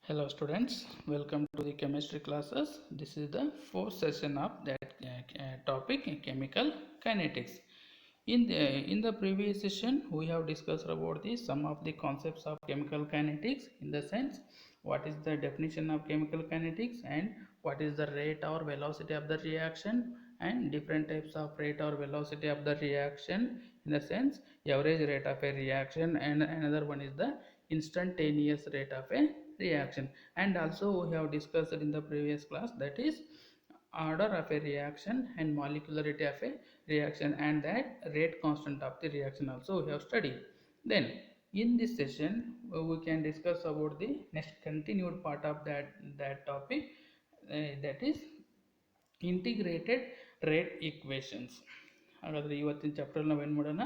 Hello students, welcome to the chemistry classes. This is the fourth session of that topic, chemical kinetics. In the previous session we have discussed about some of the concepts of chemical kinetics, in the sense what is the definition of chemical kinetics and what is the rate or velocity of the reaction, and different types of rate or velocity of the reaction, in the sense average rate of a reaction, and another one is the instantaneous rate of a reaction. And also we have discussed in the previous class, that is order of a reaction and molecularity of a reaction, and that rate constant of the reaction also we have studied. Then in this session we can discuss about the next continued part of that topic, that is integrated rate equations. ಹಾಗಾದರೆ ಇವತ್ತಿನ chapter ನಾವು ಏನು ಮಾಡೋಣ,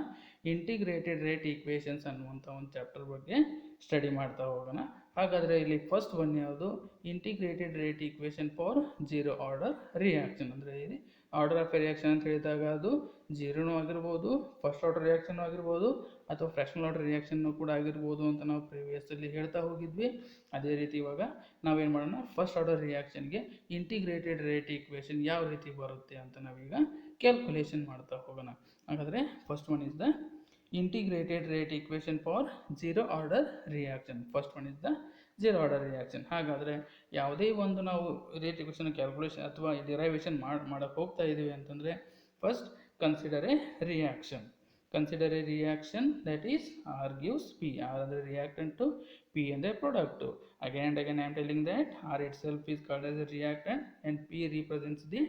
integrated rate equations ಅನ್ನುವಂಥ ಒಂದು chapter ಬಗ್ಗೆ study ಮಾಡ್ತಾ ಹೋಗೋಣ. ಹಾಗಾದರೆ ಇಲ್ಲಿ ಫಸ್ಟ್ ಒನ್ ಯಾವುದು, integrated rate equation for zero order reaction. ಅಂದರೆ ಇಲ್ಲಿ ಆರ್ಡರ್ ಆಫ್ ರಿಯಾಕ್ಷನ್ ಅಂತ ಹೇಳಿದಾಗ ಅದು ಜೀರೋನೂ ಆಗಿರ್ಬೋದು, ಫಸ್ಟ್ ಆರ್ಡರ್ ರಿಯಾಕ್ಷನ್ ಆಗಿರ್ಬೋದು, ಅಥವಾ ಫ್ರ್ಯಾಕ್ಷನಲ್ ಆರ್ಡರ್ ರಿಯಾಕ್ಷನ್ನು ಕೂಡ ಆಗಿರ್ಬೋದು ಅಂತ ನಾವು ಪ್ರಿವಿಯಸ್ಸಲ್ಲಿ ಹೇಳ್ತಾ ಹೋಗಿದ್ವಿ. ಅದೇ ರೀತಿ ಇವಾಗ ನಾವೇನು ಮಾಡೋಣ, ಫಸ್ಟ್ ಆರ್ಡರ್ ರಿಯಾಕ್ಷನ್ಗೆ ಇಂಟಿಗ್ರೇಟೆಡ್ ರೇಟ್ ಈಕ್ವೇಷನ್ ಯಾವ ರೀತಿ ಬರುತ್ತೆ ಅಂತ ನಾವೀಗ ಕ್ಯಾಲ್ಕುಲೇಷನ್ ಮಾಡ್ತಾ ಹೋಗೋಣ. ಹಾಗಾದರೆ first one is the integrated rate equation for zero order reaction. First one is the zero order reaction. ಹಾಗಾದರೆ ಯಾವುದೇ ಒಂದು ನಾವು ರೇಟ್ ಈಕ್ವೇಷನ್ ಕ್ಯಾಲ್ಕುಲೇಷನ್ ಅಥವಾ ಡಿರೈವೇಷನ್ ಮಾಡಕ್ಕೆ ಹೋಗ್ತಾ ಇದ್ದೀವಿ ಅಂತಂದರೆ, first consider a reaction. Consider a reaction, that is R gives P. R is the reactant to P and the product. Again and again I am telling that R itself is called as a reactant and P represents the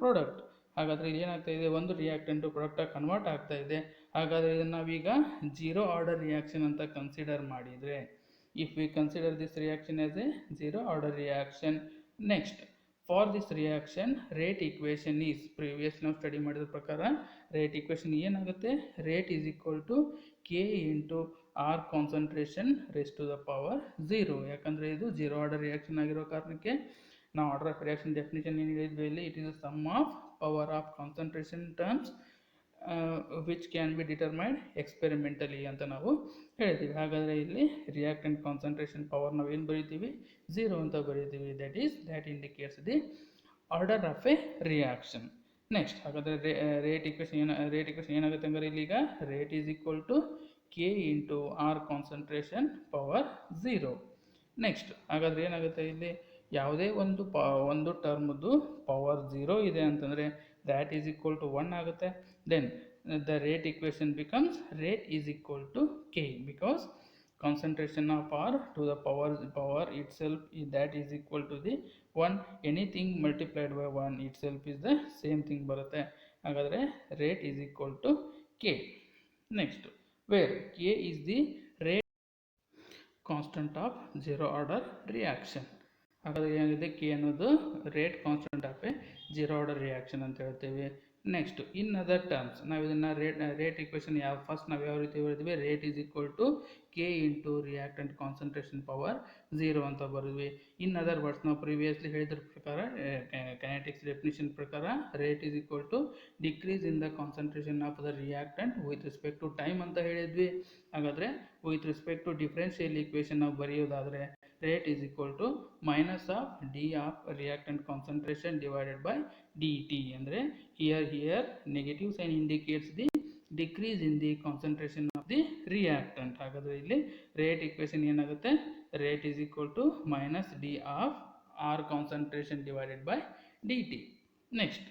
product. ಹಾಗಾದರೆ ಇಲ್ಲಿ ಏನಾಗ್ತಾ ಇದೆ, ಒಂದು reactant ಪ್ರಾಡಕ್ಟಾಗಿ convert ಆಗ್ತಾ ಇದೆ. ಹಾಗಾದರೆ ಇದನ್ನು ನಾವೀಗ ಜೀರೋ ಆರ್ಡರ್ ರಿಯಾಕ್ಷನ್ ಅಂತ ಕನ್ಸಿಡರ್ ಮಾಡಿದರೆ, if we consider this reaction as a zero order reaction, next for this reaction rate equation is, previous ನಾವು ಸ್ಟಡಿ ಮಾಡಿದ ಪ್ರಕಾರ ರೇಟ್ ಈಕ್ವೇಷನ್ ಏನಾಗುತ್ತೆ, rate is equal to K into R concentration raise to the power zero. ಯಾಕಂದರೆ ಇದು zero order reaction ಆಗಿರೋ ಕಾರಣಕ್ಕೆ ನಾವು order of reaction definition ಏನು ಹೇಳಿದ್ವಿ ಇಲ್ಲಿ, it is a sum of power of concentration terms which can be determined experimentally ಅಂತ ನಾವು ಹೇಳ್ತೀವಿ. ಹಾಗಾದರೆ ಇಲ್ಲಿ ರಿಯಾಕ್ಟೆಂಟ್ ಕಾನ್ಸಂಟ್ರೇಷನ್ ಪವರ್ ನಾವು ಏನು ಬರೀತೀವಿ, ಝೀರೋ ಅಂತ ಬರೀತೀವಿ. That indicates the order of a reaction. Next ಹಾಗಾದರೆ ರೇಟ್ ಈಕ್ವೇಷನ್ ಏನಾಗುತ್ತೆ ಅಂದರೆ, ಇಲ್ಲಿಗ rate is equal to K into R concentration power zero. Next ಹಾಗಾದರೆ ಏನಾಗುತ್ತೆ, ಇಲ್ಲಿ ಯಾವುದೇ ಒಂದು ಟರ್ಮ್ದು ಪವರ್ ಝೀರೋ ಇದೆ ಅಂತಂದರೆ ದ್ಯಾಟ್ ಈಸ್ ಈಕ್ವಲ್ ಟು 1 ಆಗುತ್ತೆ. Then the rate equation becomes rate is equal to K, because concentration of R to the power itself that is equal to the 1. Anything multiplied by 1 itself is the same thing ಬರುತ್ತೆ. ಹಾಗಾದರೆ rate is equal to K. Next, where K is the rate constant of zero order reaction. ಹಾಗಾದರೆ ಏನಿದೆ, K ಅನ್ನೋದು rate constant of A zero order reaction ಅಂತ ಹೇಳ್ತೇವೆ. Next in other terms ನಾವು ಇದನ್ನು rate equation ಯಾವ ರೀತಿ ಬರೆದ್ವಿ, rate is equal to K into reactant concentration power zero ಅಂತ ಬರೆದ್ವಿ. ಇನ್ ಅದರ್ ವರ್ಡ್ಸ್ ನಾವು ಪ್ರಿವಿಯಸ್ಲಿ ಹೇಳಿದ್ರ ಪ್ರಕಾರ, ಕೈನೆಟಿಕ್ಸ್ ಡೆಫಿನಿಷನ್ ಪ್ರಕಾರ rate is equal to decrease in the concentration of the reactant with respect to time ಅಂತ ಹೇಳಿದ್ವಿ. ಹಾಗಾದರೆ with respect to differential equation ನಾವು ಬರೆಯೋದಾದರೆ rate is equal to minus of d of reactant concentration divided by dt. ಅಂದರೆ here negative sign indicates the decrease in the concentration of the reactant. ಹಾಗಾದರೆ ಇಲ್ಲಿ rate equation ಏನಾಗುತ್ತೆ, rate is equal to minus d of r concentration divided by dt. next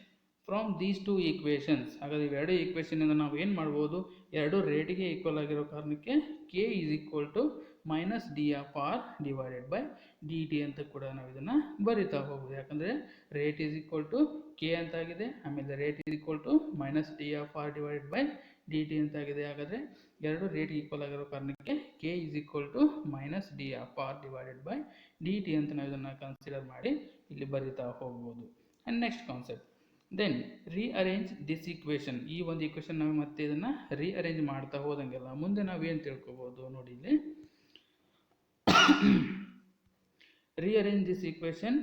from these two equations, ಹಾಗಾದರೆ ಇವೆರಡು ಈಕ್ವೇಷನಿಂದ ನಾವು ಏನು ಮಾಡ್ಬೋದು, ಎರಡು ರೇಟಿಗೆ ಈಕ್ವಲ್ ಆಗಿರೋ ಕಾರಣಕ್ಕೆ K is equal to minus D of R divided by D T ಅಂತ ಕೂಡ ನಾವು ಇದನ್ನು ಬರಿತಾ ಹೋಗ್ಬೋದು. ಯಾಕಂದರೆ rate is equal to K ಅಂತಾಗಿದೆ, ಆಮೇಲೆ rate is equal to minus D of R divided by D T ಅಂತಾಗಿದೆ. ಹಾಗಾದರೆ ಎರಡು ರೇಟ್ ಈಕ್ವಲ್ ಆಗಿರೋ ಕಾರಣಕ್ಕೆ K is equal to minus D of R divided by D T ಅಂತ ನಾವು ಇದನ್ನು ಕನ್ಸಿಡರ್ ಮಾಡಿ ಇಲ್ಲಿ ಬರಿತಾ ಹೋಗ್ಬೋದು. And next concept, then rearrange this equation. ಈ ಒಂದು ಈಕ್ವೇಷನ್ ನಾವು ಮತ್ತೆ ಇದನ್ನು ರೀಅರೇಂಜ್ ಮಾಡ್ತಾ ಹೋದಂಗೆಲ್ಲ ಮುಂದೆ ನಾವೇನು ತಿಳ್ಕೊಬೋದು ನೋಡಿ. ಇಲ್ಲಿ rearrange this equation,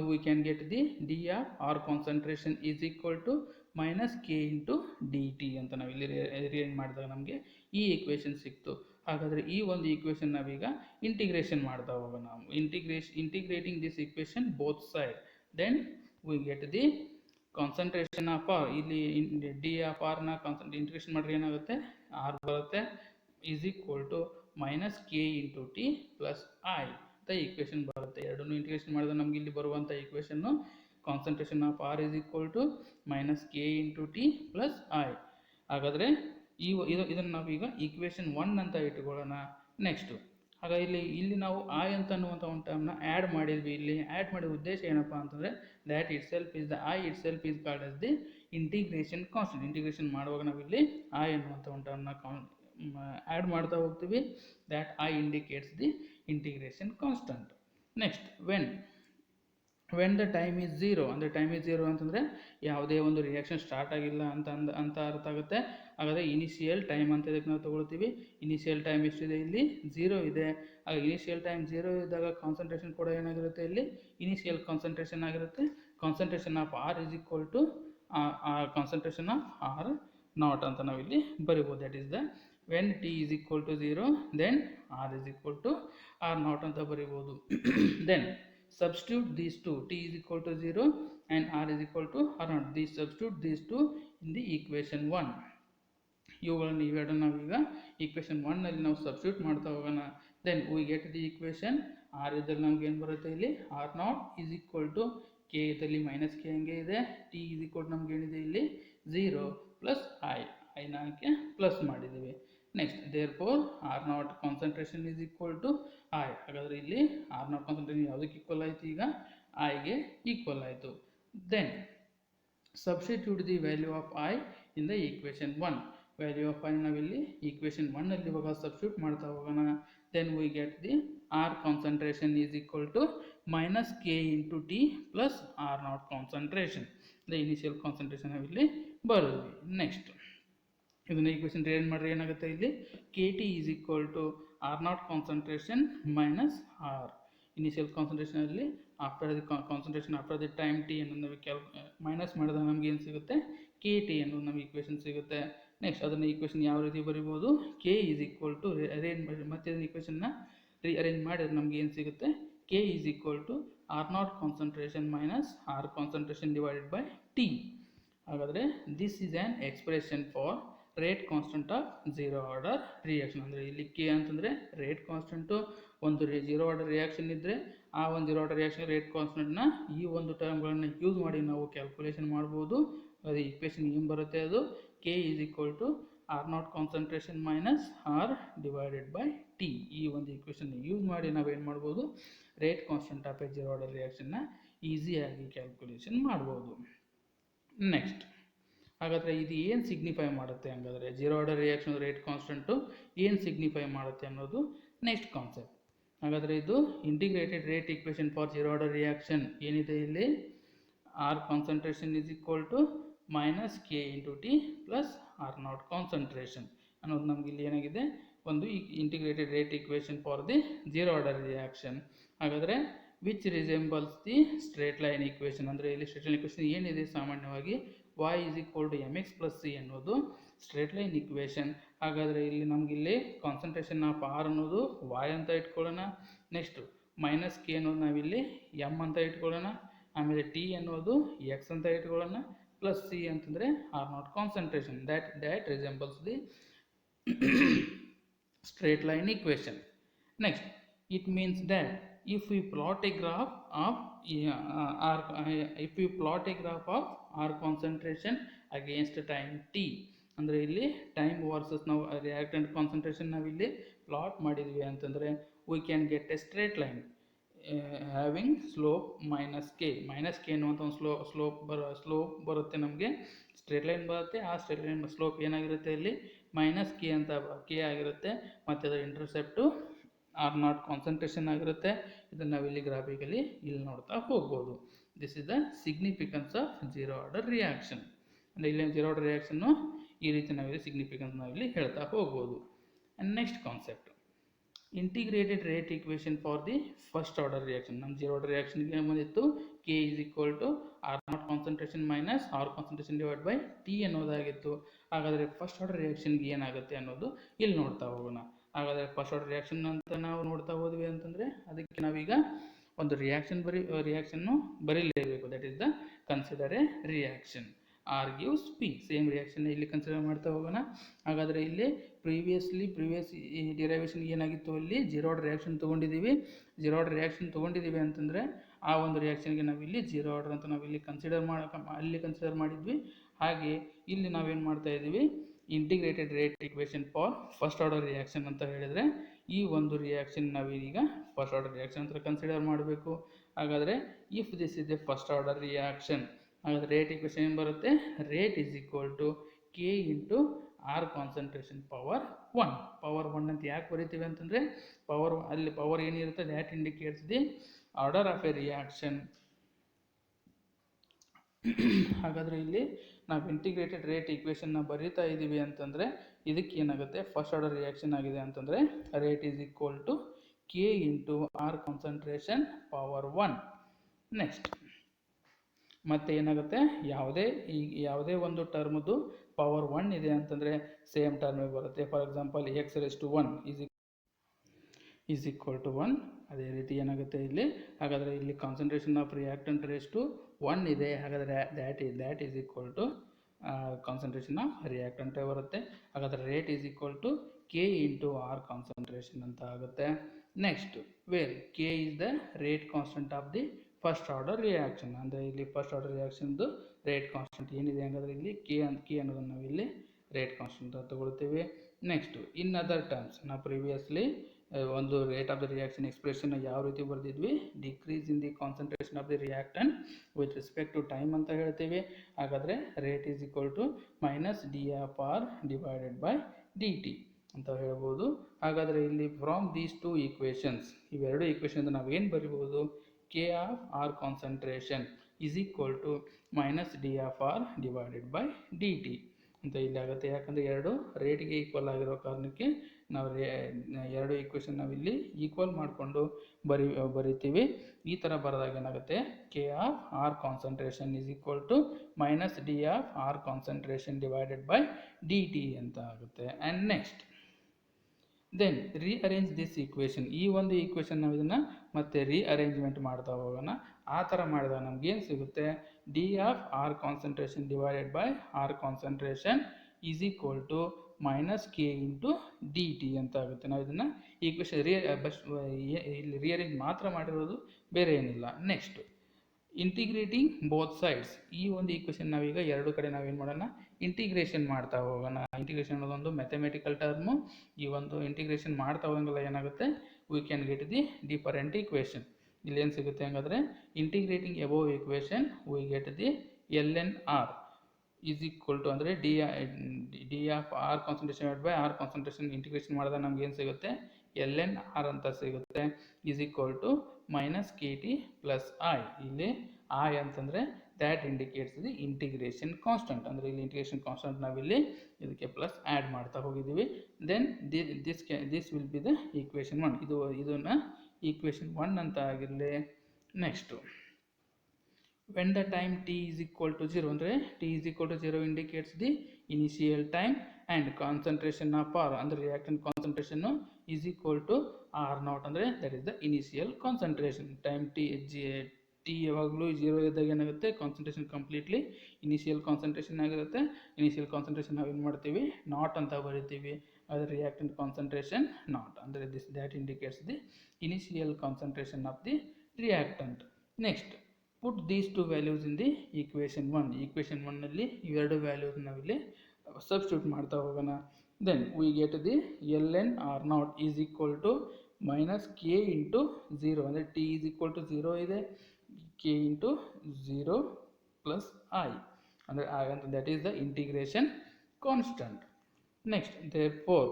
we can get the d of r concentration is equal to minus k into dt ಅಂತ ನಾವು ಇಲ್ಲಿ rearrange ಮಾಡಿದಾಗ ನಮಗೆ ಈ ಈಕ್ವೇಷನ್ ಸಿಕ್ತು. ಹಾಗಾದರೆ ಈ ಒಂದು ಈಕ್ವೇಷನ್ ನಾವೀಗ ಇಂಟಿಗ್ರೇಷನ್ ಮಾಡ್ತಾ ಹೋಗೋಣ. Integrating this equation both side, then we get the concentration of R. ಇಲ್ಲಿ ಡಿ ಆಫ್ ಆರ್ನ ಇಂಟಿಗ್ರೇಷನ್ ಮಾಡಿದ್ರೆ ಏನಾಗುತ್ತೆ, ಆರ್ ಬರುತ್ತೆ, is equal to minus K into T plus I ಅಂತ ಈಕ್ವೇಷನ್ ಬರುತ್ತೆ. ಎರಡನ್ನೂ ಇಂಟಿಗ್ರೇಷನ್ ಮಾಡಿದ್ರೆ ನಮ್ಗೆ ಇಲ್ಲಿ ಬರುವಂಥ ಈಕ್ವೇಷನ್ನು concentration of R is equal to minus K into T plus I. ಹಾಗಾದರೆ ಇದನ್ನು ನಾವೀಗ ಈಕ್ವೇಷನ್ 1 ಅಂತ ಇಟ್ಕೊಳ್ಳೋಣ. ನೆಕ್ಸ್ಟು ಹಾಗಾಗಿ ಇಲ್ಲಿ ನಾವು ಐ ಅಂತ ಅನ್ನುವಂಥ ಒಂದು ಟರ್ಮ್ನ ಆ್ಯಡ್ ಮಾಡಿದ್ವಿ. ಇಲ್ಲಿ ಆ್ಯಡ್ ಮಾಡಿದ ಉದ್ದೇಶ ಏನಪ್ಪ ಅಂತಂದರೆ that it self is the I it self is called as the integration constant. Integration ಮಾಡುವಾಗ ನಾವಿಲ್ಲಿ ಐ ಅನ್ನುವಂಥ ಒಂದು ಟರ್ಮ್ನ ಆ್ಯಡ್ ಮಾಡ್ತಾ ಹೋಗ್ತೀವಿ. That I indicates the integration constant. Next when the time is zero, ಅಂದರೆ ಟೈಮ್ ಈಸ್ ಝೀರೋ ಅಂತಂದರೆ ಯಾವುದೇ ಒಂದು ರಿಯಾಕ್ಷನ್ ಸ್ಟಾರ್ಟ್ ಆಗಿಲ್ಲ ಅಂತ ಅರ್ಥ ಆಗುತ್ತೆ. ಹಾಗಾದರೆ ಇನಿಷಿಯಲ್ ಟೈಮ್ ಅಂತ ಇದಕ್ಕೆ ನಾವು ತೊಗೊಳ್ತೀವಿ. ಇನಿಷಿಯಲ್ ಟೈಮ್ ಎಷ್ಟಿದೆ, ಇಲ್ಲಿ 0 ಇದೆ. ಆಗ ಇನಿಷಿಯಲ್ ಟೈಮ್ 0 ಇದ್ದಾಗ ಕಾನ್ಸಂಟ್ರೇಷನ್ ಕೂಡ ಏನಾಗಿರುತ್ತೆ, ಇಲ್ಲಿ ಇನಿಷಿಯಲ್ ಕಾನ್ಸಂಟ್ರೇಷನ್ ಆಗಿರುತ್ತೆ. Concentration of r is equal to concentration of R naught ಅಂತ ನಾವಿಲ್ಲಿ ಬರಿಬೋದು. That is the when t is equal to 0 then r is equal to R naught ಅಂತ ಬರಿಬೋದು. Then substitute these two, t is equal to 0 and r is equal to r naught. Substitute these two in the equation 1. ಇವುಗಳನ್ನು ಇವೆರಡನ್ನು ನಾವೀಗ equation 1 ನಲ್ಲಿ ನಾವು substitute ಮಾಡ್ತಾ ಹೋಗೋಣ. Then we get the equation r ಇದ್ದಲ್ಲಿ ನಮ್ಗೆ ಏನು ಬರುತ್ತೆ, ಇಲ್ಲಿ r not is equal to k ಇದ್ದಲ್ಲಿ ಮೈನಸ್ ಕೆ ಹಂಗೆ ಇದೆ. ಟಿ ಈಸ್ ಈಕ್ವಲ್ ಟು ನಮ್ಗೆ ಏನಿದೆ ಇಲ್ಲಿ 0 ಪ್ಲಸ್ ಐನ ಹಾಕಿ ಪ್ಲಸ್ ಮಾಡಿದ್ದೀವಿ. Next therefore r not concentration is equal to I. ಹಾಗಾದರೆ ಇಲ್ಲಿ ಆರ್ ನಾಟ್ ಕಾನ್ಸಂಟ್ರೇಷನ್ ಯಾವುದಕ್ಕೆ ಈಕ್ವಲ್ ಆಯಿತು, ಈಗ ಐಗೆ ಈಕ್ವಲ್ ಆಯಿತು. Then substitute the value of I in the equation 1. Value of I ನಾವಿಲ್ಲಿ ಈಕ್ವೇಷನ್ 1 ನಲ್ಲಿ ಇವಾಗ ಸಬ್ಸ್ಟಿಟ್ಯೂಟ್ ಮಾಡ್ತಾ ಹೋಗೋಣ. Then we get the r concentration is equal to minus K into T plus R not concentration. The initial concentration ನಾವಿಲ್ಲಿ ಬರೋದ್ವಿ. Next ಇದನ್ನು equation ರಿಯನ್ ಮಾಡಿದ್ರೆ ಏನಾಗುತ್ತೆ, ಇಲ್ಲಿ K T is equal to R not concentration minus R. Initial ಕಾನ್ಸಂಟ್ರೇಷನಲ್ಲಿ after the concentration after the time T ಅನ್ನು ನಾವು ಮೈನಸ್ ಮಾಡಿದಾಗ ನಮ್ಗೆ ಏನು ಸಿಗುತ್ತೆ, ಕೆ ಟಿ ಅನ್ನೋದು ನಮಗೆ ಈಕ್ವೇಷನ್ ಸಿಗುತ್ತೆ. ನೆಕ್ಸ್ಟ್ ಅದನ್ನು ಈಕ್ವೇಷನ್ ಯಾವ ರೀತಿ ಬರಿಬೋದು, K is equal to arrange ಮಾಡಿ ಮತ್ತೆ ಅದನ್ನು ಈಕ್ವೇಷನ್ನ ಅರೇಂಜ್ ಮಾಡಿದ್ರೆ ನಮ್ಗೆ ಏನು ಸಿಗುತ್ತೆ, K is equal to R not concentration minus R concentration divided by T. ಹಾಗಾದರೆ this is an expression for rate constant of zero order reaction. ಅಂದರೆ ಇಲ್ಲಿ ಕೆ ಅಂತಂದರೆ ರೇಟ್ ಕಾನ್ಸ್ಟೆಂಟು. ಒಂದು ಝೀರೋ ಆರ್ಡರ್ ರಿಯಾಕ್ಷನ್ ಇದ್ದರೆ ಆ ಒಂದು ಝೀರೋ ಆರ್ಡರ್ ರಿಯಾಕ್ಷನ್ ರೇಟ್ ಕಾನ್ಸ್ಟೆಂಟ್ನ ಈ ಒಂದು ಟರ್ಮ್ಗಳನ್ನು ಯೂಸ್ ಮಾಡಿ ನಾವು ಕ್ಯಾಲ್ಕುಲೇಷನ್ ಮಾಡ್ಬೋದು. ಅದು ಈಕ್ವೇಷನ್ ಏನು ಬರುತ್ತೆ, ಅದು K is equal to R not concentration minus R divided by T. ಈ ಒಂದು ಈಕ್ವೇಷನ್ ಯೂಸ್ ಮಾಡಿ ನಾವೇನು ಮಾಡ್ಬೋದು, rate constant of a zero order ರಿಯಾಕ್ಷನ್ನ ಈಸಿಯಾಗಿ ಕ್ಯಾಲ್ಕುಲೇಷನ್ ಮಾಡ್ಬೋದು. ನೆಕ್ಸ್ಟ್ ಹಾಗಾದರೆ ಇದು ಏನು ಸಿಗ್ನಿಫೈ ಮಾಡುತ್ತೆ, ಹಂಗಾದರೆ zero order reaction rate constant ಏನು ಸಿಗ್ನಿಫೈ ಮಾಡುತ್ತೆ ಅನ್ನೋದು ನೆಕ್ಸ್ಟ್ ಕಾನ್ಸೆಪ್ಟ್. ಹಾಗಾದರೆ ಇದು integrated rate equation for zero order reaction ಏನಿದೆ, ಇಲ್ಲಿ R concentration is equal to minus K into T plus R not concentration ಅನ್ನೋದು ನಮ್ಗೆ ಇಲ್ಲಿ ಏನಾಗಿದೆ, ಒಂದು integrated rate equation for the zero order reaction. ಹಾಗಾದರೆ which resembles the straight line equation. ಅಂದರೆ ಇಲ್ಲಿ ಸ್ಟ್ರೇಟ್ ಲೈನ್ ಈಕ್ವೇಷನ್ ಏನಿದೆ, ಸಾಮಾನ್ಯವಾಗಿ y is equal to mx plus c ಅನ್ನೋದು ಸ್ಟ್ರೇಟ್ ಲೈನ್ ಈಕ್ವೇಷನ್. ಹಾಗಾದರೆ ಇಲ್ಲಿ ನಮಗಿಲ್ಲಿ ಕಾನ್ಸಂಟ್ರೇಷನ್ ಆಫ್ ಆರ್ ಅನ್ನೋದು y ಅಂತ ಇಟ್ಕೊಳ್ಳೋಣ. ನೆಕ್ಸ್ಟ್ ಮೈನಸ್ ಕೆ ಅನ್ನೋದು ನಾವಿಲ್ಲಿ ಎಮ್ ಅಂತ ಇಟ್ಕೊಳ್ಳೋಣ. ಆಮೇಲೆ ಟಿ ಅನ್ನೋದು ಎಕ್ಸ್ ಅಂತ ಇಟ್ಕೊಳ್ಳೋಣ. ಪ್ಲಸ್ ಸಿ ಅಂತಂದರೆ r not concentration. That resembles the straight line equation. Next it means that if we plot a graph of R concentration against time t, ಅಂದರೆ ಇಲ್ಲಿ ಟೈಮ್ ವರ್ಸಸ್ ನಾವು ರಿಯಾಕ್ಟೆಂಟ್ ಕಾನ್ಸಂಟ್ರೇಷನ್ ನಾವಿಲ್ಲಿ plot ಮಾಡಿದ್ವಿ ಅಂತಂದರೆ we can get a straight line having slope minus k ಅನ್ನುವಂಥ ಒಂದು slope ಬರುತ್ತೆ. ನಮಗೆ ಸ್ಟ್ರೇಟ್ ಲೈನ್ ಬರುತ್ತೆ. ಆ ಸ್ಟ್ರೇಟ್ ಲೈನ್ ಸ್ಲೋಪ್ ಏನಾಗಿರುತ್ತೆ, ಇಲ್ಲಿ ಮೈನಸ್ ಕೆ ಅಂತ ಕೆ ಆಗಿರುತ್ತೆ. ಮತ್ತು ಅದರ ಇಂಟರ್ಸೆಪ್ಟು ಆರ್ ನಾಟ್ ಕಾನ್ಸಂಟ್ರೇಷನ್ ಆಗಿರುತ್ತೆ. ಇದನ್ನು ನಾವಿಲ್ಲಿ ಗ್ರಾಫಿಕಲಿ ಇಲ್ಲಿ ನೋಡ್ತಾ ಹೋಗ್ಬೋದು. This is the significance of zero order reaction. ಅಂದರೆ ಇಲ್ಲಿ ಝೀರೋ ಆರ್ಡರ್ ರಿಯಾಕ್ಷನ್ನು ಈ ರೀತಿ ನಾವಿಲ್ಲಿ ಸಿಗ್ನಿಫಿಕೆನ್ಸ್ ನಾವಿಲ್ಲಿ ಹೇಳ್ತಾ ಹೋಗ್ಬೋದು. And next concept integrated rate equation for the first order reaction. ನಮ್ಮ ಝೀರೋ ಆರ್ಡರ್ ರಿಯಾಕ್ಷನ್ಗೆ ಏನು ಬಂದಿತ್ತು, K is equal to R not concentration minus R concentration divide by T ಅನ್ನೋದಾಗಿತ್ತು. ಹಾಗಾದರೆ ಫಸ್ಟ್ ಆರ್ಡರ್ ರಿಯಾಕ್ಷನ್ಗೆ ಏನಾಗುತ್ತೆ ಅನ್ನೋದು ಇಲ್ಲಿ ನೋಡ್ತಾ ಹೋಗೋಣ. ಹಾಗಾದರೆ ಫಸ್ಟ್ ಆರ್ಡರ್ ರಿಯಾಕ್ಷನ್ ಅಂತ ನಾವು ನೋಡ್ತಾ ಹೋದ್ವಿ ಅಂತಂದರೆ ಅದಕ್ಕೆ ನಾವೀಗ ಒಂದು ರಿಯಾಕ್ಷನ್ನು ಬರೀಲೇಬೇಕು. That is the consider a reaction. R gives P. Same reaction ಇಲ್ಲಿ ಕನ್ಸಿಡರ್ ಮಾಡ್ತಾ ಹೋಗೋಣ. ಹಾಗಾದರೆ ಇಲ್ಲಿ ಪ್ರೀವಿಯಸ್ ಈ ಡಿರೈವೇಷನ್ ಏನಾಗಿತ್ತು, ಅಲ್ಲಿ ಜೀರೋ ಆರ್ಡರ್ ರಿಯಾಕ್ಷನ್ ತೊಗೊಂಡಿದ್ದೀವಿ ಅಂತಂದರೆ ಆ ಒಂದು ರಿಯಾಕ್ಷನ್ಗೆ ನಾವಿಲ್ಲಿ ಜೀರೋ ಆರ್ಡರ್ ಅಂತ ನಾವಿಲ್ಲಿ ಕನ್ಸಿಡರ್ ಮಾಡಿದ್ವಿ. ಹಾಗೆ ಇಲ್ಲಿ ನಾವೇನು ಮಾಡ್ತಾ ಇದ್ದೀವಿ, integrated rate equation for first order reaction ಅಂತ ಹೇಳಿದರೆ ಈ ಒಂದು ರಿಯಾಕ್ಷನ್ ನಾವೀಗ ಫಸ್ಟ್ ಆರ್ಡರ್ ರಿಯಾಕ್ಷನ್ ಅಂತ ಕನ್ಸಿಡರ್ ಮಾಡಬೇಕು. ಹಾಗಾದರೆ if this is a first order reaction, ಹಾಗಾದರೆ ರೇಟ್ ಈಕ್ವೇಷನ್ ಏನು ಬರುತ್ತೆ, rate is equal to K into R concentration power 1. Power 1 ಅಂತ ಯಾಕೆ ಬರೀತೀವಿ ಅಂತಂದರೆ ಅಲ್ಲಿ ಪವರ್ ಏನಿರುತ್ತೆ that indicates the order of a reaction. ಹಾಗಾದರೆ ಇಲ್ಲಿ ನಾವು ಇಂಟಿಗ್ರೇಟೆಡ್ ರೇಟ್ ಈಕ್ವೇಷನ್ನ ಬರೀತಾ ಇದ್ದೀವಿ ಅಂತಂದರೆ ಇದಕ್ಕೆ ಏನಾಗುತ್ತೆ, ಫಸ್ಟ್ ಆರ್ಡರ್ ರಿಯಾಕ್ಷನ್ ಆಗಿದೆ ಅಂತಂದರೆ rate is equal to K into R concentration power 1. Next ಮತ್ತೆ ಏನಾಗುತ್ತೆ, ಯಾವುದೇ ಒಂದು ಟರ್ಮ್ದು ಪವರ್ 1 ಇದೆ ಅಂತಂದರೆ ಸೇಮ್ ಟರ್ಮೇ ಬರುತ್ತೆ. For example x⁻1 is equal to 1. ಅದೇ ರೀತಿ ಏನಾಗುತ್ತೆ ಇಲ್ಲಿ, ಹಾಗಾದರೆ ಇಲ್ಲಿ concentration of reactant raise to 1 ಇದೆ. ಹಾಗಾದರೆ that is equal to concentration of ರಿಯಾಕ್ಟೆಂಟೇ ಬರುತ್ತೆ. ಹಾಗಾದರೆ rate is equal to K into R concentration ಅಂತ ಆಗುತ್ತೆ. Next where K is the rate constant of the first order reaction. ಅಂದರೆ ಇಲ್ಲಿ first order ರಿಯಾಕ್ಷನ್ದು ರೇಟ್ ಕಾನ್ಸ್ಟೆಂಟ್ ಏನಿದೆ, ಹಾಗಾದರೆ ಇಲ್ಲಿ ಕೆ ಅನ್ನೋದನ್ನು ನಾವು ಇಲ್ಲಿ ರೇಟ್ ಕಾನ್ಸ್ಟೆಂಟ್ ಅಂತ ತಗೊಳ್ತೀವಿ. ನೆಕ್ಸ್ಟ್ ಇನ್ ಅದರ್ ಟರ್ಮ್ಸ್, ನಾವು ಪ್ರೀವಿಯಸ್ಲಿ ಒಂದು rate of the reaction expression ಯಾವ ರೀತಿ ಬರೆದಿದ್ವಿ, decrease in the concentration of the reactant with respect to time ಅಂತ ಹೇಳ್ತೀವಿ. ಹಾಗಾದರೆ rate is equal to minus D of R divided by D T ಅಂತ ಹೇಳ್ಬೋದು. ಹಾಗಾದರೆ ಇಲ್ಲಿ ಫ್ರಾಮ್ ದೀಸ್ ಟು ಈಕ್ವೇಷನ್ಸ್, ಇವೆರಡು ಈಕ್ವೇಷನ್ ನಾವು ಏನು ಬರಿಬೋದು, K of R concentration is equal to minus D of R divided by D T ಅಂತ ಇಲ್ಲಿ ಆಗುತ್ತೆ. ಯಾಕಂದರೆ ಎರಡು ರೇಟ್ಗೆ ಈಕ್ವಲ್ ಆಗಿರೋ ಕಾರಣಕ್ಕೆ ನಾವು ಎರಡು ಈಕ್ವೇಷನ್ ನಾವಿಲ್ಲಿ ಈಕ್ವಲ್ ಮಾಡಿಕೊಂಡು ಬರಿತೀವಿ. ಈ ಥರ ಬರೆದಾಗ ಏನಾಗುತ್ತೆ, k of R concentration is equal to minus D of R concentration divided by D T ಅಂತ ಆಗುತ್ತೆ. And next then rearrange this equation. ಈ ಒಂದು ಈಕ್ವೇಷನ್ ನಾವು ಇದನ್ನು ಮತ್ತೆ ರೀಅರೇಂಜ್ಮೆಂಟ್ ಮಾಡ್ತಾ ಹೋಗೋಣ. ಆ ಥರ ಮಾಡಿದಾಗ ನಮಗೇನು ಸಿಗುತ್ತೆ, d of R concentration divided by R concentration is equal to minus K into d T ಅಂತ ಆಗುತ್ತೆ. ನಾವು ಇದನ್ನು ಈಕ್ವೇಷನ್ ಇಲ್ಲಿ ರೀಅರೇಂಜ್ ಮಾತ್ರ ಮಾಡಿರೋದು, ಬೇರೆ ಏನಿಲ್ಲ. Next integrating both sides. ಈ ಒಂದು ಈಕ್ವೇಷನ್ ನಾವೀಗ ಎರಡು ಕಡೆ ನಾವೇನು ಮಾಡೋಣ, ಇಂಟಿಗ್ರೇಷನ್ ಮಾಡ್ತಾ ಹೋಗೋಣ. ಇಂಟಿಗ್ರೇಷನ್ ಅನ್ನೋದೊಂದು ಮ್ಯಾಥಮೆಟಿಕಲ್ ಟರ್ಮು. ಈ ಒಂದು ಇಂಟಿಗ್ರೇಷನ್ ಮಾಡ್ತಾ ಹೋದಂಗೆಲ್ಲ ಏನಾಗುತ್ತೆ, we can get the different equation. ಇಲ್ಲಿ ಏನು ಸಿಗುತ್ತೆ, ಹಂಗಾದರೆ integrating above equation we get the L N R is equal to, ಅಂದರೆ D of R concentration by R concentration integration ಮಾಡಿದಾಗ ನಮ್ಗೆ ಏನು ಸಿಗುತ್ತೆ, ಎಲ್ ಎನ್ ಆರ್ ಅಂತ ಸಿಗುತ್ತೆ. Is equal to minus K T plus I. ಇಲ್ಲಿ I ಅಂತಂದರೆ that indicates the integration constant. ಅಂದರೆ ಇಲ್ಲಿ ಇಂಟಿಗ್ರೇಷನ್ ಕಾನ್ಸ್ಟೆಂಟ್ ನಾವಿಲ್ಲಿ ಇದಕ್ಕೆ ಪ್ಲಸ್ ಆ್ಯಡ್ ಮಾಡ್ತಾ ಹೋಗಿದ್ದೀವಿ. Then this will be the equation 1. ಇದನ್ನು ಈಕ್ವೇಷನ್ 1 ಅಂತ ಆಗಿರಲಿ. Next when the time t is equal to 0, ಅಂದರೆ t is equal to 0 indicates the initial time and concentration of R, ಅಂದರೆ reactant concentration is equal to R0, ಅಂದರೆ that is the initial concentration. time t ಯಾವಾಗಲೂ 0 ಇದ್ದಾಗ ಏನಾಗುತ್ತೆ, concentration completely initial concentration ಆಗಿರುತ್ತೆ. Initial concentration ನಾವು ಏನು ಮಾಡ್ತೀವಿ, not ಅಂತ ಬರಿತೀವಿ. ಅದರ ರಿಯಾಕ್ಟೆಂಟ್ ಕಾನ್ಸಂಟ್ರೇಷನ್ ನಾಟ್, ಅಂದರೆ that indicates the initial concentration of the reactant. Next put these two values in the equation 1. equation 1 ನಲ್ಲಿ ಇವೆರಡು ವ್ಯಾಲ್ಯೂಸ್ ನಾವಿಲ್ಲಿ ಸಬ್ಸ್ಟಿಟ್ಯೂಟ್ ಮಾಡ್ತಾ ಹೋಗೋಣ. Then we get the L N R not is equal to minus K into 0, ಅಂದರೆ T is equal to 0 ಇದೆ, K into 0 plus I, ಅಂದರೆ I ಅಂತ that is the integration constant. Next therefore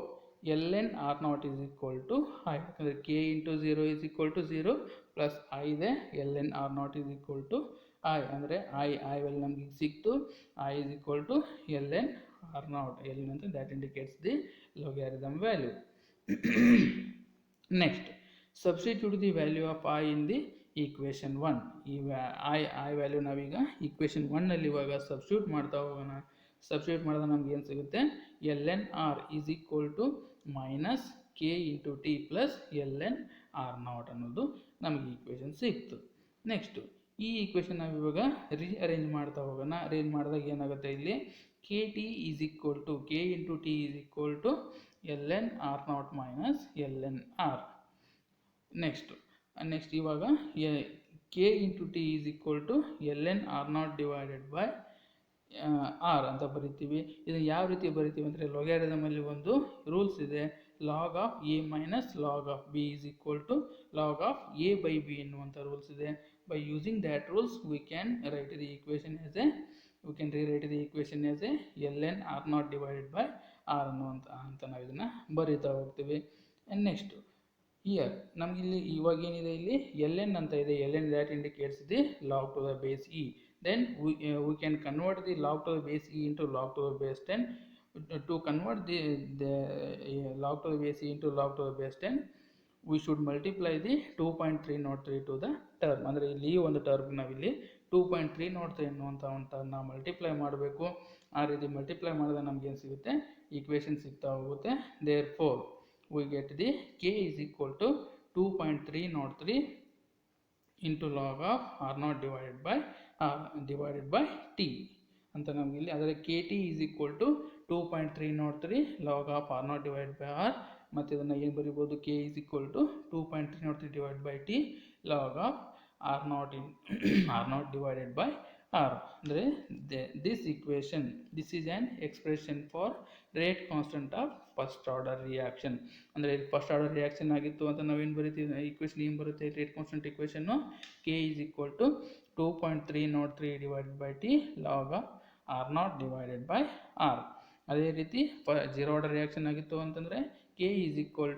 L N R not is equal to I, ಯಾಕಂದರೆ K into 0 is equal to 0 plus I ಇದೆ, L N R not is equal to I, ಅಂದರೆ I value ನಮಗೆ ಸಿಕ್ತು. I is equal to L N R not. L N ಅಂತ that indicates the logarithm value. Next substitute the value of I in the equation 1. ಈ I value ನಾವೀಗ equation 1ನಲ್ಲಿ ಇವಾಗ substitute ಮಾಡ್ತಾ ಹೋಗೋಣ. ಸಬ್ಸ್ಟಿಟ್ಯೂಟ್ ಮಾಡಿದಾಗ ನಮ್ಗೆ ಏನು ಸಿಗುತ್ತೆ, L N R is equal to minus K into T plus L N R not ಅನ್ನೋದು ನಮಗೆ ಈಕ್ವೇಷನ್ ಸಿಕ್ತು. ನೆಕ್ಸ್ಟು ಈ ಈಕ್ವೇಷನ್ ನಾವು ಇವಾಗ ಅರೇಂಜ್ ಮಾಡ್ತಾ ಹೋಗೋಣ. ಅರೇಂಜ್ ಮಾಡಿದಾಗ ಏನಾಗುತ್ತೆ, ಇಲ್ಲಿ K T is equal to K into T is equal to L N R not minus L N R. Next ಇವಾಗ K into T is equal to L N R not divided by R ಅಂತ ಬರಿತೀವಿ. ಇದನ್ನು ಯಾವ ರೀತಿ ಬರಿತೀವಿ ಅಂದರೆ, ಲೊಗ್ಯಾರಿದಮಲ್ಲಿ ಒಂದು rules ಇದೆ, log of a minus log of b is equal to log of a by b ಎನ್ನುವಂಥ ರೂಲ್ಸ್ ಇದೆ. By using that rules we can write the equation as a rewrite the equation as a ln r naught divided by r ಅಂತ ನಾವು ಇದನ್ನು ಬರೀತಾ ಹೋಗ್ತೀವಿ. And next here ನಮ್ಗೆ ಇಲ್ಲಿ ಇವಾಗ ಏನಿದೆ, ಇಲ್ಲಿ ln ಅಂತ ಇದೆ. ln that indicates the log to the base e. Then we can convert the log to the base e into log to the base 10. To convert the log to the base e into log to the base 10, we should multiply the 2.303 to the term. ಅಂದರೆ ಇಲ್ಲಿ ಈ ಒಂದು term ನಾವಿಲ್ಲಿ 2.303 ಅನ್ನುವಂಥ ಒಂದು ಟರ್ಮ್ನ multiply ಮಾಡಬೇಕು. ಆ ರೀತಿ ಮಲ್ಟಿಪ್ಲೈ ಮಾಡಿದಾಗ ನಮ್ಗೆ ಏನು ಸಿಗುತ್ತೆ, ಈಕ್ವೇಷನ್ ಸಿಗ್ತಾ ಹೋಗುತ್ತೆ. Therefore we get the k is equal to 2.303 into log of r naught divided by t ಅಂತ ನಮ್ಗೆ ಇಲ್ಲಿ. ಅದರ K T is equal to 2.303 log of R not divide by R. ಮತ್ತು ಇದನ್ನು ಏನು ಬರಿಬೋದು, K is equal to 2.303 divide by T log of R not divided by R. ಅಂದರೆ this equation, this is an expression for rate constant of first order reaction. ಅಂದರೆ first order reaction ಆಗಿತ್ತು ಅಂತ ನಾವೇನು ಬರಿತೀವಿ, ಈಕ್ವೇಷನ್ ಏನು ಬರುತ್ತೆ, rate constant equation K is equal to 2.303 divided by T log of R not divided by r. ಅದೇ ರೀತಿ zero order reaction ಆಗಿತ್ತು ಅಂತಂದರೆ k is equal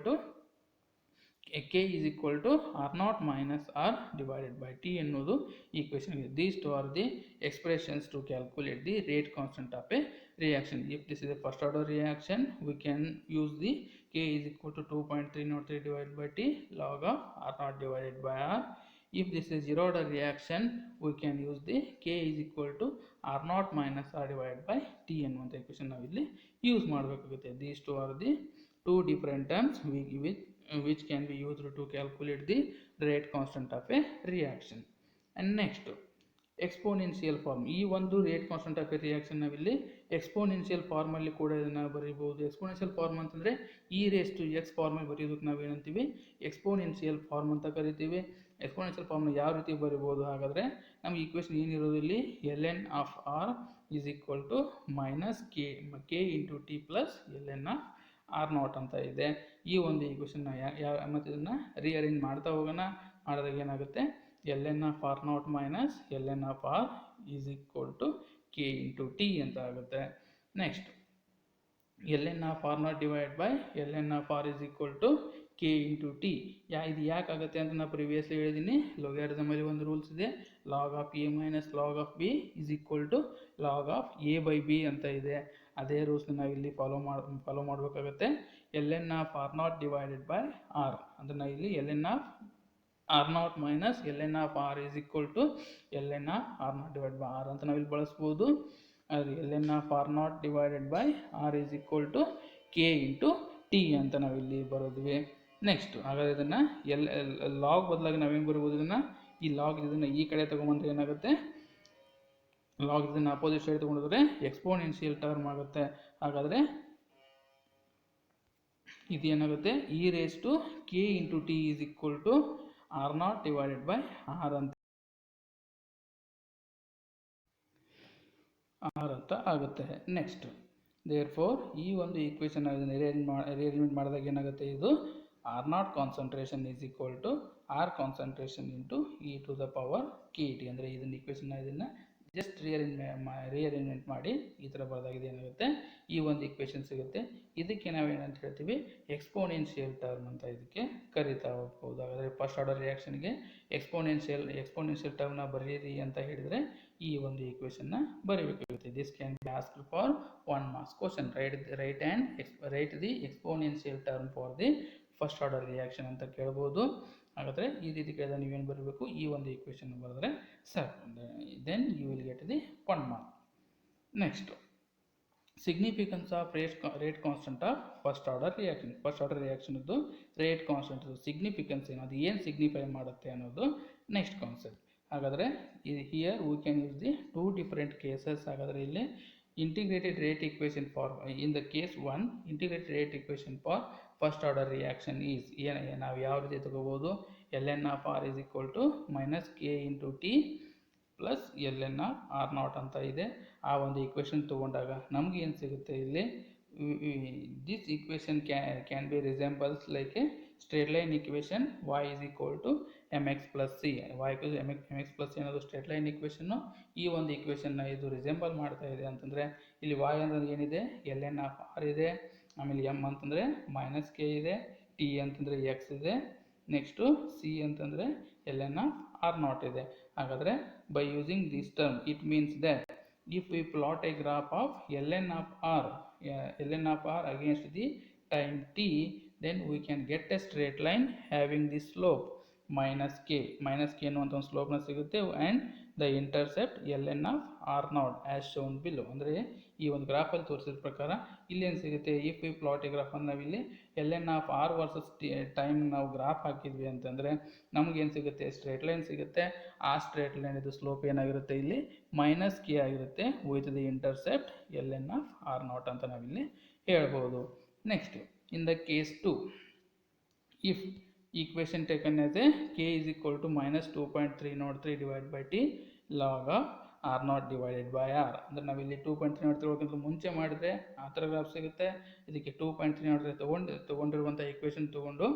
to R not minus R divided by t ಎನ್ನುವುದು equation ಇದೆ. These two are the expressions to calculate the rate constant of a reaction. If this is a first order reaction, we can use the k is equal to 2.303 divided by t log of r naught divided by r. If this is zero order reaction, we can use the k is equal to r naught minus r divided by t ಅನ್ನುವಂಥ equation ನಾವು ಇಲ್ಲಿ use ಮಾಡಬೇಕಾಗುತ್ತೆ. These two are the two different terms which can be used to calculate the rate constant of a reaction. And next, exponential form. ಈ ಒಂದು rate constant of a reaction ನಾವಿಲ್ಲಿ exponential ಫಾರ್ಮಲ್ಲಿ ಕೂಡ ಇದನ್ನು ಬರೀಬಹುದು. ಎಕ್ಸ್ಪೋನೆನ್ಷಿಯಲ್ ಫಾರ್ಮ್ ಅಂತಂದರೆ e raise to x ಫಾರ್ಮಲ್ಲಿ ಬರೆಯೋದಕ್ಕೆ ನಾವೇನಂತೀವಿ, ಎಕ್ಸ್ಪೋನೆನ್ಷಿಯಲ್ ಫಾರ್ಮ್ ಅಂತ ಕರಿತೀವಿ. ಎಕ್ಸ್ಪೋನೆನ್ಷಿಯಲ್ ಫಾರ್ಮ್ನ ಯಾವ ರೀತಿ ಬರಿಬೋದು ಹಾಗಾದರೆ, ನಮಗೆ ಈಕ್ವೇಷನ್ ಏನಿರೋದು ಇಲ್ಲಿ l n of R is equal to minus K into T plus L n of R naught ಅಂತ ಇದೆ. ಈ ಒಂದು ಈಕ್ವೇಷನ್ನ ಮತ್ತು ಇದನ್ನು ರೀಅರೇಂಜ್ ಮಾಡ್ತಾ ಹೋಗೋಣ. ಮಾಡಿದಾಗ ಏನಾಗುತ್ತೆ, ln of r naught minus ln of r is equal to k into t ಅಂತ ಆಗುತ್ತೆ. Next ln of r naught divided by ln of r is equal to k into t. ಇದು ಯಾಕಾಗುತ್ತೆ ಅಂತ ನಾನು previously ಹೇಳಿದ್ದೀನಿ. ಲೊಗ್ಯಾರಿದಮಲ್ಲಿ ಒಂದು rules ಇದೆ, log of a minus log of b is equal to log of a by b ಅಂತ ಇದೆ. ಅದೇ ರೂಲ್ಸ್ನ ನಾವಿಲ್ಲಿ ಫಾಲೋ ಮಾಡಬೇಕಾಗುತ್ತೆ. ln of r naught divided by r ಅಂದರೆ ನಾವು ಇಲ್ಲಿ ln of r naught minus ln of r is equal to ln of r naught divided by r ಅಂತ ನಾವಿಲ್ಲಿ ಬಳಸ್ಬೋದು. ಅದು ln of r naught divided by r is equal to k into t ಅಂತ ನಾವಿಲ್ಲಿ ಬರೋದ್ವಿ. Next ಹಾಗಾದ್ರೆ ಇದನ್ನು log ಬದಲಾಗಿ ನಾವೇನು ಬರ್ಬೋದು, ಇದನ್ನು ಈ ಕಡೆ ತೊಗೊಂಬಂದ್ರೆ ಏನಾಗುತ್ತೆ, ಲಾಗ್ ಇದನ್ನು ಅಪೋಸಿಟ್ ಸೈಡ್ ತೊಗೊಂಡಿದ್ರೆ ಎಕ್ಸ್ಪೋನೆನ್ಷಿಯಲ್ ಟರ್ಮ್ ಆಗುತ್ತೆ. ಹಾಗಾದರೆ ಇದು ಏನಾಗುತ್ತೆ, e raise to K into T is equal to R not divided by R ಅಂತ ಆಗುತ್ತೆ. ನೆಕ್ಸ್ಟ್ ದೇರ್ಫೋರ್ ಈ ಒಂದು ಈಕ್ವೇಷನ್ ಅರೇಂಜ್ಮೆಂಟ್ ಮಾಡಿದಾಗ ಏನಾಗುತ್ತೆ, ಇದು r not concentration is equal to r concentration into e to the power k t. ಅಂದರೆ ಇದನ್ನು ಇದನ್ನು ಜಸ್ಟ್ ರೀಅರೇಂಜ್ಮೆಂಟ್ ಮಾಡಿ ಈ ಥರ ಬರೆದಾಗಿದೆ ಏನಾಗುತ್ತೆ, ಈ ಒಂದು ಈಕ್ವೇಷನ್ ಸಿಗುತ್ತೆ. ಇದಕ್ಕೆ ನಾವೇನಂತ ಹೇಳ್ತೀವಿ, ಎಕ್ಸ್ಪೋನೆನ್ಷಿಯಲ್ ಟರ್ಮ್ ಅಂತ ಇದಕ್ಕೆ ಕರಿತಾ ಹೋಗ್ಬೋದು. ಹಾಗಾದರೆ ಫಸ್ಟ್ ಆರ್ಡರ್ ರಿಯಾಕ್ಷನ್ಗೆ ಎಕ್ಸ್ಪೋನೆನ್ಷಿಯಲ್ ಟರ್ಮ್ನ ಬರೀರಿ ಅಂತ ಹೇಳಿದರೆ ಈ ಒಂದು ಈಕ್ವೇಷನ್ನ ಬರೀಬೇಕಾಗುತ್ತೆ. This can be asked for 1 marks question. Write the exponential term for the first order reaction ಅಂತ ಕೇಳ್ಬೋದು. ಹಾಗಾದರೆ ಈ ರೀತಿ ಕೇಳಿದಾಗ ನೀವೇನು ಬರಬೇಕು, ಈ ಒಂದು ಈಕ್ವೇಷನ್ ಬರೆದ್ರೆ ಸಾಕು. Then you will get the 1 mark. Next significance of rate constant of first order reaction ಇದು ರೇಟ್ ಕಾನ್ಸ್ಟೆಂಟ್ ಸಿಗ್ನಿಫಿಕೆನ್ಸ್ ಏನು, ಅದು ಏನು ಸಿಗ್ನಿಫೈ ಮಾಡುತ್ತೆ ಅನ್ನೋದು ನೆಕ್ಸ್ಟ್ ಕಾನ್ಸೆಪ್ಟ್. ಹಾಗಾದರೆ here we can use the two different cases. ಹಾಗಾದರೆ ಇಲ್ಲಿ integrated rate equation for in the case 1 integrated rate equation for first order reaction is ನಾವು ಯಾವ ರೀತಿ ತಗೋಬಹುದು, ln of r is equal to minus k into t plus L N R naught ಅಂತ ಇದೆ. ಆ ಒಂದು ಈಕ್ವೇಷನ್ ತೊಗೊಂಡಾಗ ನಮ್ಗೆ ಏನು ಸಿಗುತ್ತೆ ಇಲ್ಲಿ, this equation can be resembles like A straight line equation y is equal to mx plus c. y equal to mx plus c ಅನ್ನೋದು ಸ್ಟ್ರೇಟ್ ಲೈನ್ ಈಕ್ವೇಷನ್ನು. ಈ ಒಂದು ಈಕ್ವೇಷನ್ನ ಇದು ರಿಸೆಂಬಲ್ ಮಾಡ್ತಾ ಇದೆ ಅಂತಂದರೆ ಇಲ್ಲಿ y ಅಂದರೆ ಏನಿದೆ, ಎಲ್ ಎನ್ ಆಫ್ ಆರ್ ಇದೆ, ಆಮೇಲೆ m ಅಂತಂದರೆ ಮೈನಸ್ ಕೆ ಇದೆ, t ಅಂತಂದರೆ x ಇದೆ, ನೆಕ್ಸ್ಟು c ಅಂತಂದರೆ l n of R naught ಇದೆ. ಹಾಗಾದರೆ by using this term it means that if we plot a graph of ln of r against the time t, then we can get a straight line having the slope minus k ಅನ್ನುವಂಥ ಒಂದು ಸ್ಲೋಪ್ನ ಸಿಗುತ್ತೆ, and the intercept ln of r naught as shown below. ಅಂದರೆ ಈ ಒಂದು ಗ್ರಾಫಲ್ಲಿ ತೋರಿಸಿದ ಪ್ರಕಾರ ಇಲ್ಲಿ ಏನು ಸಿಗುತ್ತೆ, ಇಫ್ ವಿ ಪ್ಲಾಟ್ ಎ ಗ್ರಾಫನ್ನು ನಾವಿಲ್ಲಿ ln of r versus time ನಾವು ಗ್ರಾಫ್ ಹಾಕಿದ್ವಿ ಅಂತಂದರೆ ನಮಗೇನು ಸಿಗುತ್ತೆ, ಸ್ಟ್ರೇಟ್ ಲೈನ್ ಸಿಗುತ್ತೆ. ಆ ಸ್ಟ್ರೇಟ್ ಲೈನ್ ಇದು ಸ್ಲೋಪ್ ಏನಾಗಿರುತ್ತೆ ಇಲ್ಲಿ ಮೈನಸ್ ಕೆ ಆಗಿರುತ್ತೆ with the intercept ln of r naught ಅಂತ ನಾವಿಲ್ಲಿ ಹೇಳ್ಬೋದು. Next in the case 2, if equation taken as a k is equal to minus 2.303 divided by t log of r naught divided by r, ಅಂದರೆ ನಾವಿಲ್ಲಿ 2.303 ಹೋಗೋಕ್ಕಿಂತ ಮುಂಚೆ ಮಾಡಿದ್ರೆ ಆ ಥರ graph ಸಿಗುತ್ತೆ. ಇದಕ್ಕೆ 2.303 ತೊಗೊಂಡಿರುವಂಥ ಈಕ್ವೇಷನ್ ತೊಗೊಂಡು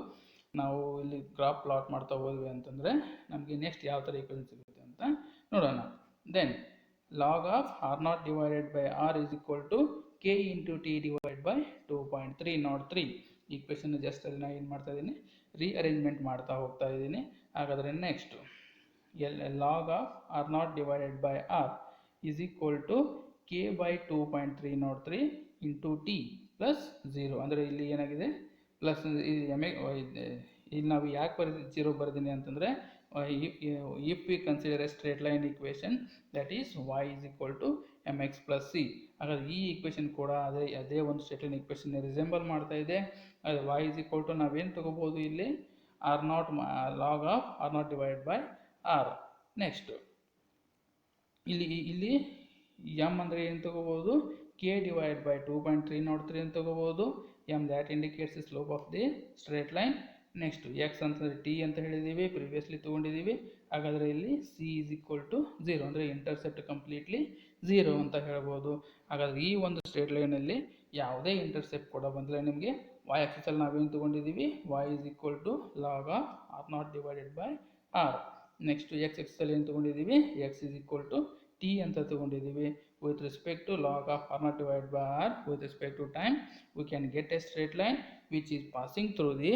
ನಾವು ಇಲ್ಲಿ ಗ್ರಾಫ್ ಪ್ಲಾಟ್ ಮಾಡ್ತಾ ಹೋದ್ವಿ ಅಂತಂದರೆ ನಮಗೆ ನೆಕ್ಸ್ಟ್ ಯಾವ ಥರ ಈಕ್ವೇಷನ್ ಸಿಗುತ್ತೆ ಅಂತ ನೋಡೋಣ. Then log of r naught divided by r is equal to k into t divided by 2.303. Equation just ಅಲ್ಲಿ ನಾನು ಏನು ಮಾಡ್ತಾ ಇದ್ದೀನಿ, ರೀಅರೇಂಜ್ಮೆಂಟ್ ಮಾಡ್ತಾ ಹೋಗ್ತಾ ಇದ್ದೀನಿ. ಹಾಗಾದರೆ next log of R not divided by r is equal to k by 2.303 into T plus 0. ಅಂದರೆ ಇಲ್ಲಿ ಏನಾಗಿದೆ ಪ್ಲಸ್ ಇಲ್ಲಿ ನಾವು ಯಾಕೆ ಬರೆದಿದ್ದು 0 ಬರೆದಿನಿ ಅಂತಂದರೆ if we consider a straight line equation that is y is equal to mx plus c. ಹಾಗಾದ್ರೆ ಈ ಈಕ್ವೇಷನ್ ಕೂಡ ಅದೇ ಒಂದು ಸ್ಟ್ರೇಟ್ ಲೈನ್ ಈಕ್ವೇಷನ್ ರಿಸೆಂಬಲ್ ಮಾಡ್ತಾ ಇದೆ. ಅದು y is equal to ನಾವೇನು ತಗೋಬಹುದು ಇಲ್ಲಿ r naught log of r naught divided by r. Next ಇಲ್ಲಿ m ಅಂದರೆ ಏನು ತಗೋಬಹುದು, k divided by 2.303 ಅಂತ ತಗೋಬಹುದು. m that indicates the slope of the straight line. Next X ಅಂತಂದರೆ ಟಿ ಅಂತ ಹೇಳಿದ್ದೀವಿ, ಪ್ರಿವಿಯಸ್ಲಿ ತೊಗೊಂಡಿದ್ದೀವಿ. ಹಾಗಾದರೆ ಇಲ್ಲಿ ಸಿ ಈಸ್ ಈಕ್ವಲ್ ಟು 0, ಅಂದರೆ ಇಂಟರ್ಸೆಪ್ಟ್ ಕಂಪ್ಲೀಟ್ಲಿ 0 ಅಂತ ಹೇಳ್ಬೋದು. ಹಾಗಾದರೆ ಈ ಒಂದು ಸ್ಟ್ರೇಟ್ ಲೈನಲ್ಲಿ ಯಾವುದೇ ಇಂಟರ್ಸೆಪ್ಟ್ ಕೂಡ ಬಂದರೆ ನಿಮಗೆ y ಆಕ್ಸಿಸಲ್ಲಿ ನಾವೇನು ತೊಗೊಂಡಿದ್ದೀವಿ, y is equal to log of R not divided by R. Next X ಆಕ್ಸಿಸಲ್ಲಿ ಏನು ತೊಗೊಂಡಿದ್ದೀವಿ, X is equal to T ಅಂತ ತೊಗೊಂಡಿದ್ದೀವಿ. with respect to log of r naught divided by r with respect to time, we can get a straight line which is passing through the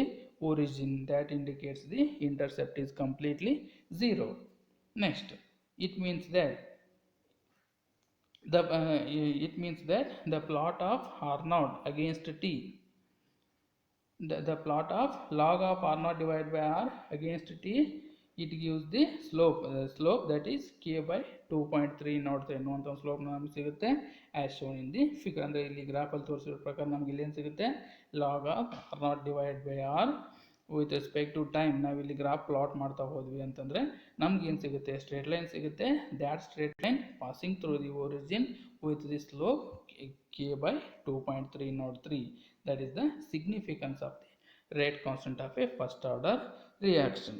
origin, that indicates the intercept is completely 0. Next, it means that the plot of r naught against t, the plot of log of r naught divided by r against t, it gives the slope that is k by 2.303 ಅನ್ನುವಂಥ ಒಂದು slope ನಮಗೆ ಸಿಗುತ್ತೆ as shown in the figure. ಅಂದರೆ ಇಲ್ಲಿ ಗ್ರಾಫಲ್ಲಿ ತೋರಿಸಿರೋ ಪ್ರಕಾರ ನಮ್ಗೆ ಇಲ್ಲಿ ಏನು ಸಿಗುತ್ತೆ, log of R not divided by r with respect to time. ನಾವಿಲ್ಲಿ ಗ್ರಾಫ್ ಪ್ಲಾಟ್ ಮಾಡ್ತಾ ಹೋದ್ವಿ ಅಂತಂದರೆ ನಮ್ಗೆ ಏನು ಸಿಗುತ್ತೆ, ಸ್ಟ್ರೇಟ್ ಲೈನ್ ಸಿಗುತ್ತೆ. That straight line passing through the origin with the slope k by 2.303. that is the significance of the rate constant of a first order reaction.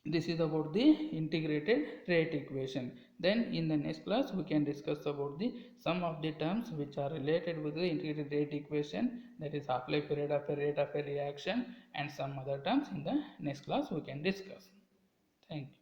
This is about the integrated rate equation. Then in the next class we can discuss about the some of the terms which are related with the integrated rate equation, that is half-life period of a rate of a reaction, and some other terms in the next class we can discuss. Thank you.